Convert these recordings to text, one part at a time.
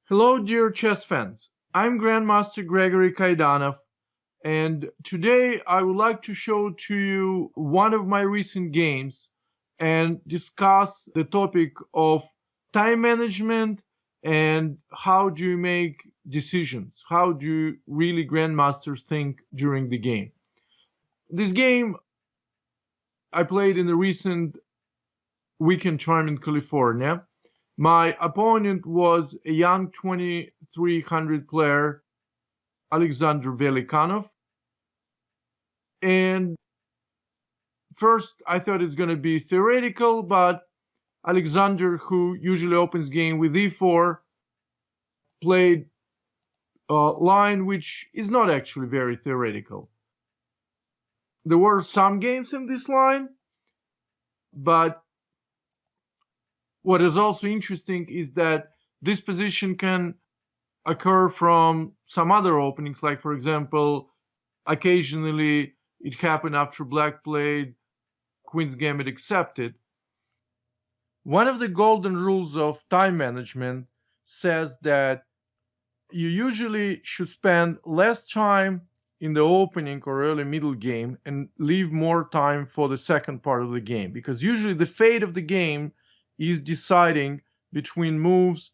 Hello, dear chess fans. I'm Grandmaster Gregory Kaidanov, and today I would like to show to you one of my recent games and discuss the topic of time management and how do you make decisions? How do really grandmasters think during the game? This game I played in the recent weekend tournament in California. My opponent was a young 2300 player, Alexander Velikanov. And first, I thought it's going to be theoretical, but Alexander, who usually opens game with e4, played a line which is not actually very theoretical. There were some games in this line, but what is also interesting is that this position can occur from some other openings, like, for example, occasionally it happened after black played Queen's Gambit accepted. One of the golden rules of time management says that you usually should spend less time in the opening or early middle game and leave more time for the second part of the game, because usually the fate of the game is deciding between moves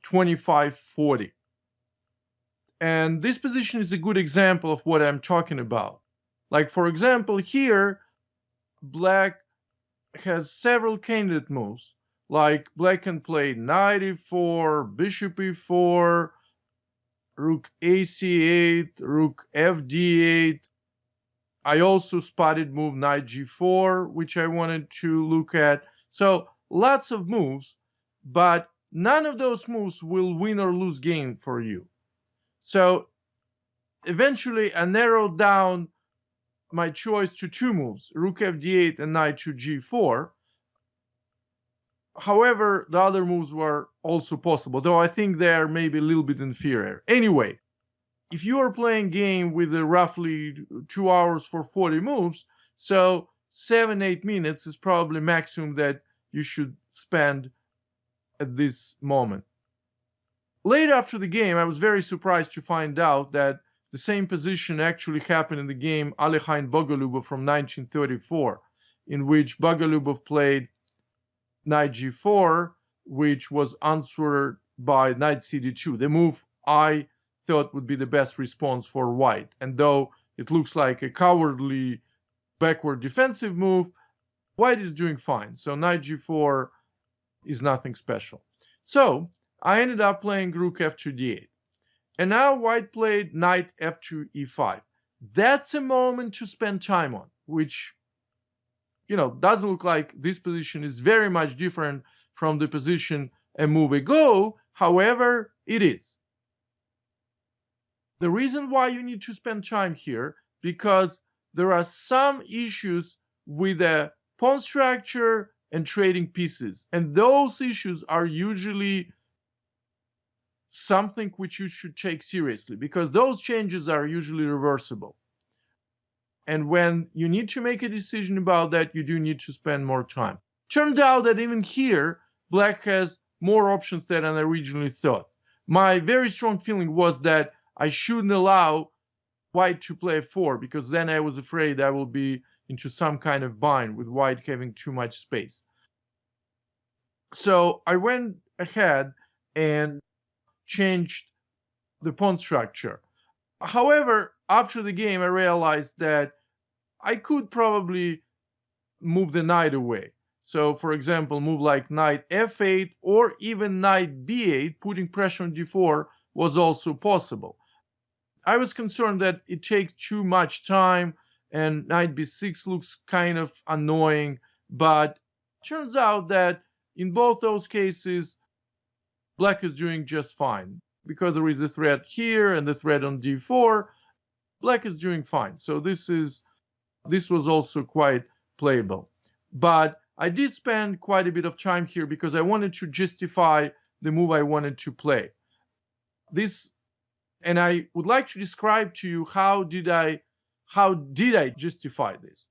25-40. And this position is a good example of what I'm talking about. Like, for example, here, black has several candidate moves. Like, black can play knight e4, bishop e4, rook ac8, rook fd8. I also spotted move knight g4, which I wanted to look at. So lots of moves, but none of those moves will win or lose game for you. So eventually I narrowed down my choice to two moves, rook fd8 and knight to g4. However, the other moves were also possible, though I think they're maybe a little bit inferior. Anyway, if you are playing game with roughly 2 hours for 40 moves, so 7-8 minutes is probably maximum that you should spend at this moment. Later after the game, I was very surprised to find out that the same position actually happened in the game Alekhine Bogolubov from 1934, in which Bogolubov played knight g4, which was answered by knight cd2, the move I thought would be the best response for white. And though it looks like a cowardly backward defensive move, white is doing fine. So knight g4 is nothing special. So I ended up playing rook f2 d8. And now white played knight f2 e5. That's a moment to spend time on, which, doesn't look like this position is very much different from the position a move ago. However, it is. The reason why you need to spend time here, because there are some issues with the pawn structure and trading pieces. And those issues are usually something which you should take seriously, because those changes are usually reversible. And when you need to make a decision about that, you do need to spend more time. Turned out that even here, black has more options than I originally thought. My very strong feeling was that I shouldn't allow white to play 4, because then I was afraid I will be into some kind of bind with white having too much space. So I went ahead and changed the pawn structure. However, after the game, I realized that I could probably move the knight away. So, for example, move like knight f8 or even knight b8, putting pressure on d4 was also possible. I was concerned that it takes too much time and knight b6 looks kind of annoying, but turns out that in both those cases, black is doing just fine. Because there is a threat here and the threat on d4, black is doing fine. So this was also quite playable. But I did spend quite a bit of time here because I wanted to justify the move I wanted to play. And I would like to describe to you how did I justify this.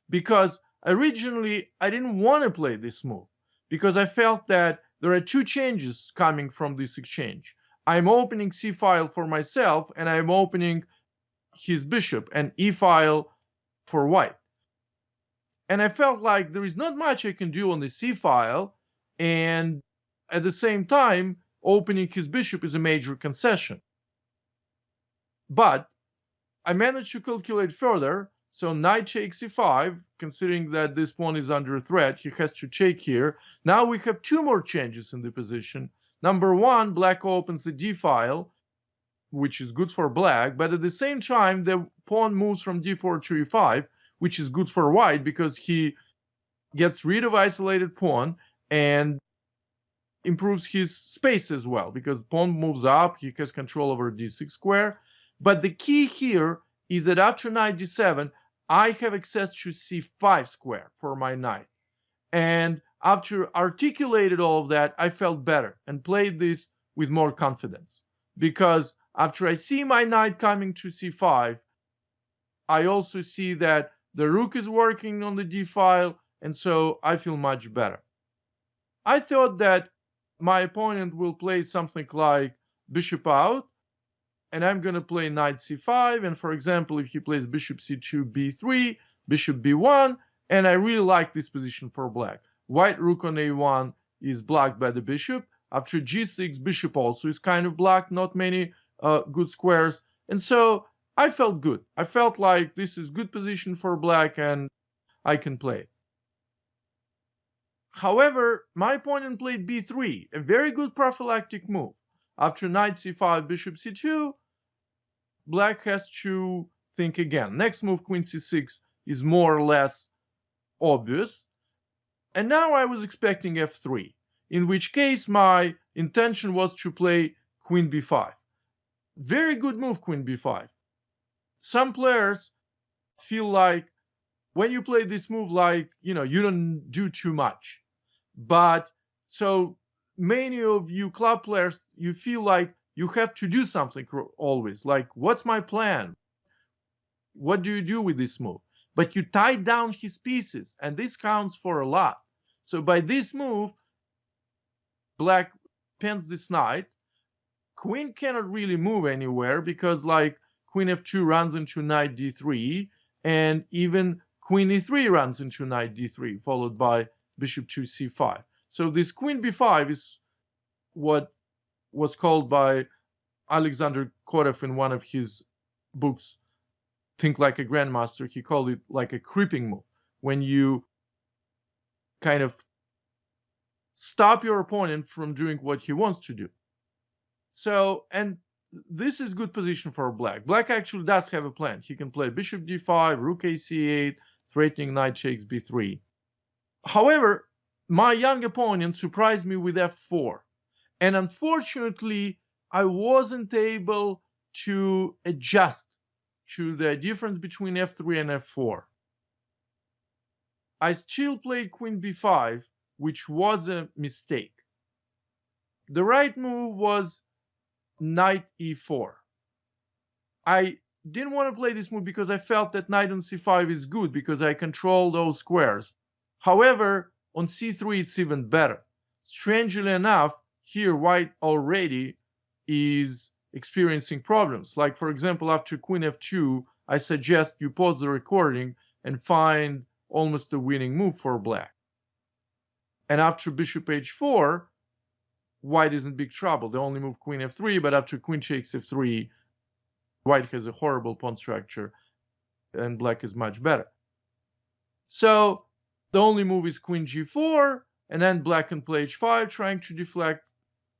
Because originally I didn't want to play this move, because I felt that there are two changes coming from this exchange. I'm opening c file for myself, and I'm opening his bishop and e file for white. And I felt like there is not much I can do on the c file, and at the same time, opening his bishop is a major concession. But I managed to calculate further. So knight takes e5, considering that this pawn is under threat, he has to take here. Now we have two more changes in the position. Number one, black opens the d file, which is good for black, but at the same time, the pawn moves from d4 to e5, which is good for white because he gets rid of isolated pawn and improves his space as well, because pawn moves up, he has control over d6 square. But the key here is that after knight d7, I have access to c5 square for my knight. And after articulated all of that, I felt better and played this with more confidence. Because after I see my knight coming to c5, I also see that the rook is working on the d file, and so I feel much better. I thought that my opponent will play something like bishop out, and I'm going to play knight c5, and for example, if he plays bishop c2, b3, bishop b1, and I really like this position for black. White rook on a1 is blocked by the bishop. After g6, bishop also is kind of blocked, not many good squares, and so I felt good. I felt like this is good position for black and I can play. However, my opponent played b3, a very good prophylactic move. After knight c5, bishop c2, black has to think again. Next move, queen c6, is more or less obvious. And now I was expecting f3, in which case my intention was to play queen b5. Very good move, queen b5. Some players feel like when you play this move, like, you don't do too much. But so many of you club players, you feel like you have to do something always. Like, what's my plan? What do you do with this move? But you tie down his pieces, and this counts for a lot. So by this move, black pins this knight. Queen cannot really move anywhere because, like, queen f2 runs into knight d3, and even queen e3 runs into knight d3, followed by bishop to c5. So this queen b5 is what was called by Alexander Korev in one of his books, Think Like a Grandmaster. He called it like a creeping move, when you kind of stop your opponent from doing what he wants to do. So, and this is good position for black. Black actually does have a plan. He can play bishop d5, rook a c8, threatening knight takes b3. However, my young opponent surprised me with f4. And unfortunately, I wasn't able to adjust to the difference between f3 and f4. I still played queen b5, which was a mistake. The right move was knight e4. I didn't want to play this move because I felt that knight on c5 is good because I control those squares. However, on c3 it's even better. Strangely enough, here white already is experiencing problems. Like, for example, after queen f2, I suggest you pause the recording and find almost a winning move for black. And after bishop h4, white is in big trouble. They only move queen f3, but after queen takes f3, white has a horrible pawn structure and black is much better. So the only move is queen g4, and then black can play h5, trying to deflect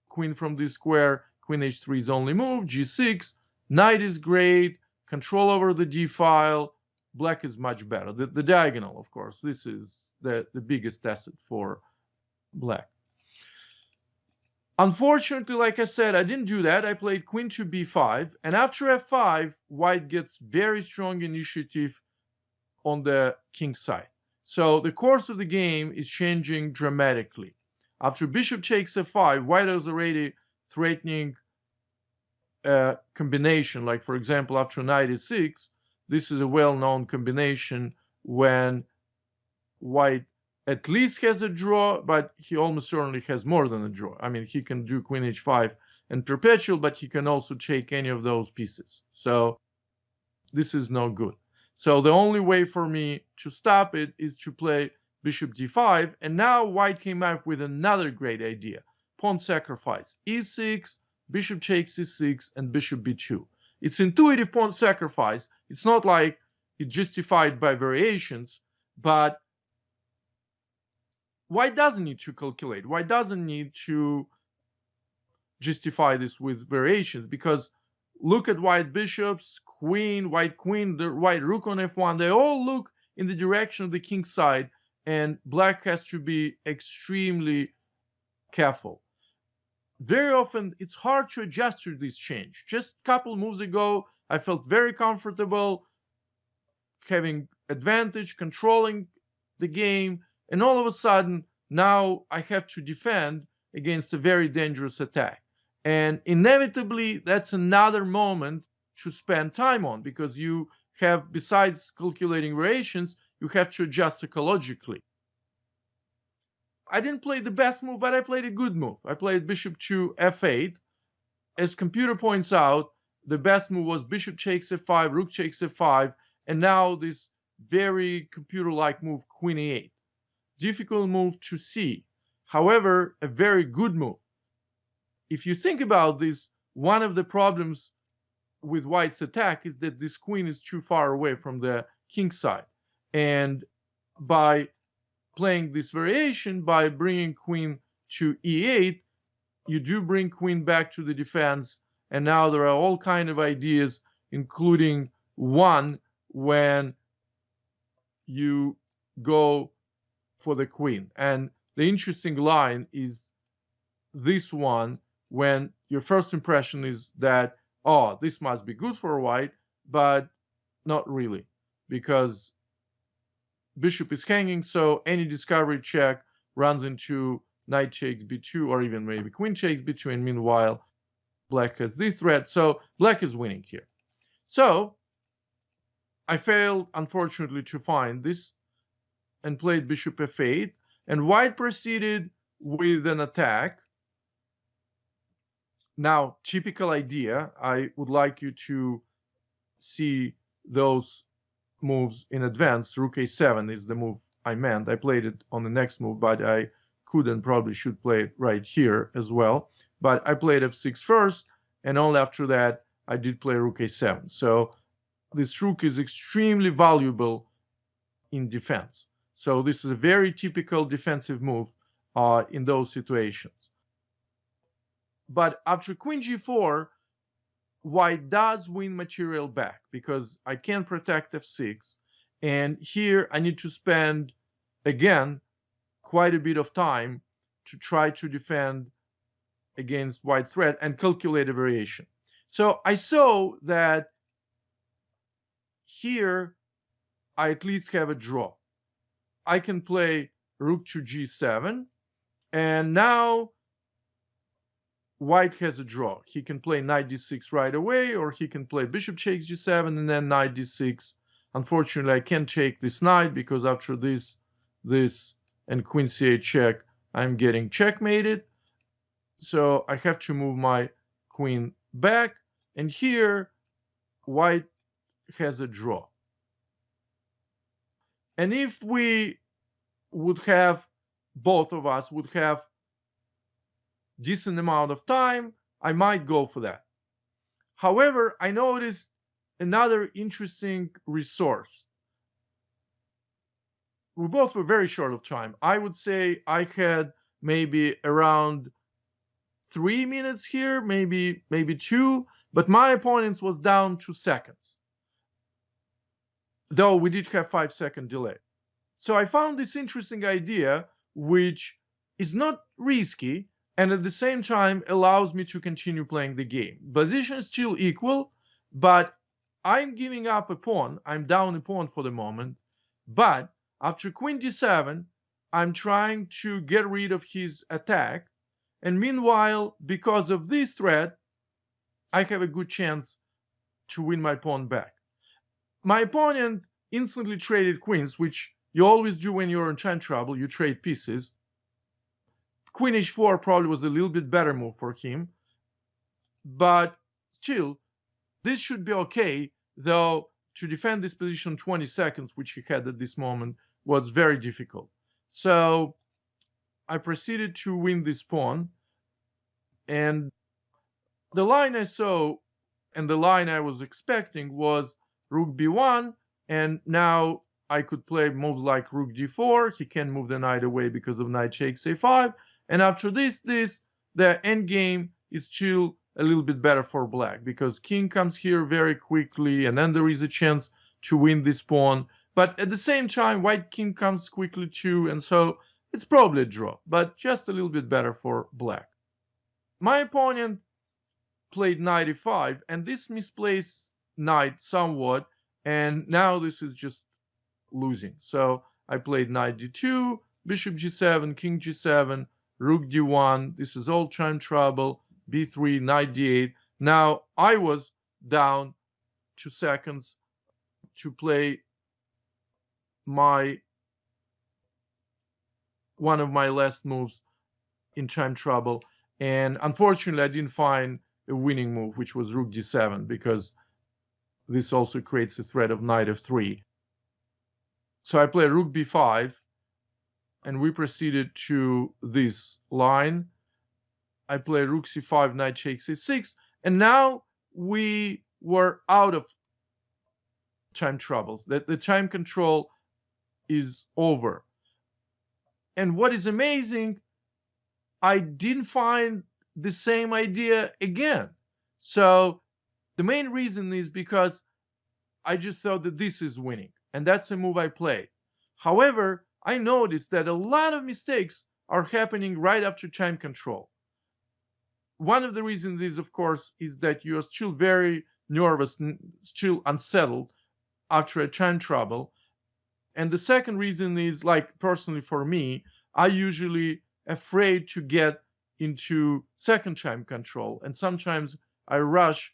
queen from this square. Queen h3 is only move, g6, knight is great, control over the d file, black is much better. The diagonal, of course, this is the biggest asset for black. Unfortunately, like I said, I didn't do that. I played queen to b5, and after f5, white gets very strong initiative on the king side. So the course of the game is changing dramatically. After bishop takes f5, white is already threatening a combination. Like, for example, after knight e6, this is a well-known combination when white at least has a draw, but he almost certainly has more than a draw. I mean, he can do queen h5 and perpetual, but he can also take any of those pieces. So this is no good. So the only way for me to stop it is to play bishop d5. And now white came up with another great idea. Pawn sacrifice, e6, bishop takes e6, and bishop b2. It's intuitive pawn sacrifice. It's not like it's justified by variations, but white doesn't need to calculate. White doesn't need to justify this with variations, because look at white bishops, white queen, the white rook on f1. They all look in the direction of the king side, and black has to be extremely careful. Very often, it's hard to adjust to this change. Just a couple moves ago, I felt very comfortable having advantage, controlling the game, and all of a sudden, now I have to defend against a very dangerous attack. And inevitably, that's another moment to spend time on, because you have, besides calculating variations, you have to adjust psychologically. I didn't play the best move, but I played a good move. I played bishop to f8. As computer points out, the best move was bishop takes f5, rook takes f5, and now this very computer-like move, queen e8. Difficult move to see. However, a very good move. If you think about this, one of the problems with white's attack is that this queen is too far away from the king side. And by playing this variation, by bringing queen to e8, you do bring queen back to the defense. And now there are all kinds of ideas, including one when you go for the queen. And the interesting line is this one, when your first impression is that, oh, this must be good for white, but not really, because bishop is hanging, so any discovery check runs into knight takes b2, or even maybe queen takes b2, and meanwhile black has this threat, so black is winning here. So I failed, unfortunately, to find this and played bishop f8, and white proceeded with an attack. Now, typical idea, I would like you to see those moves in advance. Rook a7 is the move I meant. I played it on the next move, but I couldn't, probably should play it right here as well. But I played f6 first, and only after that I did play rook a7. So this rook is extremely valuable in defense. So this is a very typical defensive move in those situations. But after queen g4, white does win material back, because I can protect f6. And here I need to spend, again, quite a bit of time to try to defend against white threat and calculate a variation. So I saw that here I at least have a draw. I can play rook to g7, and now white has a draw. He can play knight d6 right away, or he can play bishop takes g7 and then knight d6. Unfortunately, I can't take this knight, because after this, and queen c8 check, I'm getting checkmated. So I have to move my queen back, and here white has a draw. And if we would have, both of us would have decent amount of time, I might go for that. However, I noticed another interesting resource. We both were very short of time. I would say I had maybe around 3 minutes here, maybe 2, but my opponent's was down 2 seconds. Though we did have 5-second delay. So I found this interesting idea, which is not risky, and at the same time allows me to continue playing the game. Position is still equal, but I'm giving up a pawn. I'm down a pawn for the moment. But after queen d7, I'm trying to get rid of his attack. And meanwhile, because of this threat, I have a good chance to win my pawn back. My opponent instantly traded queens, which you always do when you're in time trouble, you trade pieces. Queen h4 probably was a little bit better move for him, but still, this should be okay, though to defend this position 20 seconds, which he had at this moment, was very difficult. So I proceeded to win this pawn, and the line I saw and the line I was expecting was rook b1, and now I could play moves like rook d4. He can't move the knight away because of knight takes a5, and after this, the endgame is still a little bit better for black because king comes here very quickly, and then there is a chance to win this pawn. But at the same time, white king comes quickly too, and so it's probably a draw, but just a little bit better for black. My opponent played knight e5, and this misplaced knight somewhat, and now this is just losing. So I played knight d2, bishop g7, king g7, rook d1. This is all time trouble. b3, knight d8. Now I was down 2 seconds to play one of my last moves in time trouble, and unfortunately I didn't find a winning move, which was rook d7, because this also creates a threat of knight f3. So I play rook b5, and we proceeded to this line. I play rook c5, knight takes c6, and now we were out of time troubles. That the time control is over. And what is amazing, I didn't find the same idea again. So the main reason is because I just thought that this is winning, and that's a move I played. However, I noticed that a lot of mistakes are happening right after time control. One of the reasons is, of course, is that you're still very nervous, still unsettled after a time trouble. And the second reason is, like, personally for me, I usually afraid to get into second time control, and sometimes I rush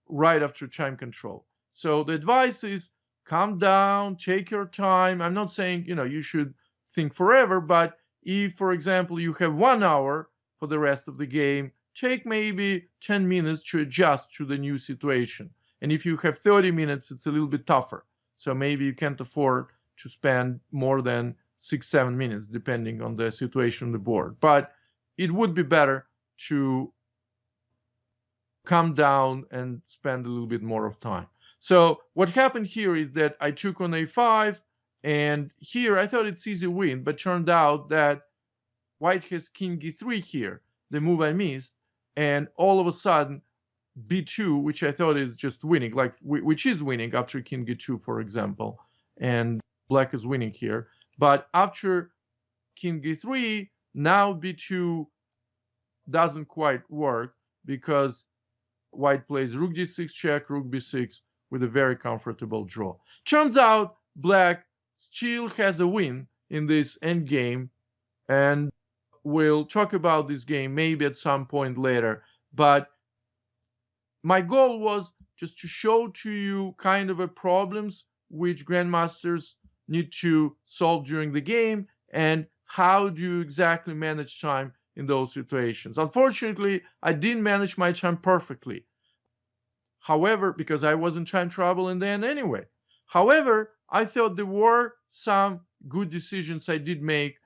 right after time control. So the advice is calm down, take your time. I'm not saying, you should think forever, but if, for example, you have 1 hour for the rest of the game, take maybe 10 minutes to adjust to the new situation. And if you have 30 minutes, it's a little bit tougher. So maybe you can't afford to spend more than 6-7 minutes, depending on the situation on the board. But it would be better to calm down and spend a little bit more of time. So what happened here is that I took on a5, and here I thought it's easy win, but turned out that white has king e3 here, the move I missed, and all of a sudden b2, which I thought is just winning, like which is winning after king e2, for example, and black is winning here. But after king e3, now b2 doesn't quite work because white plays rook d6 check, rook b6 with a very comfortable draw. Turns out black still has a win in this endgame, and we'll talk about this game maybe at some point later. But my goal was just to show to you kind of a problems which grandmasters need to solve during the game, and how do you exactly manage time in those situations. Unfortunately, I didn't manage my time perfectly. However, because I was in time trouble in the end anyway. However, I thought there were some good decisions I did make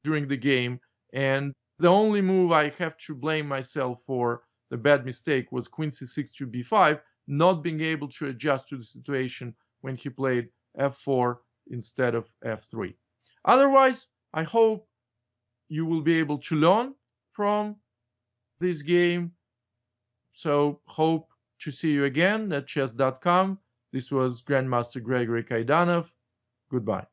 during the game, and the only move I have to blame myself for the bad mistake was queen c6 to b5, not being able to adjust to the situation when he played f4 instead of f3. Otherwise, I hope you will be able to learn from this game. So hope to see you again at chess.com. This was Grandmaster Gregory Kaidanov. Goodbye.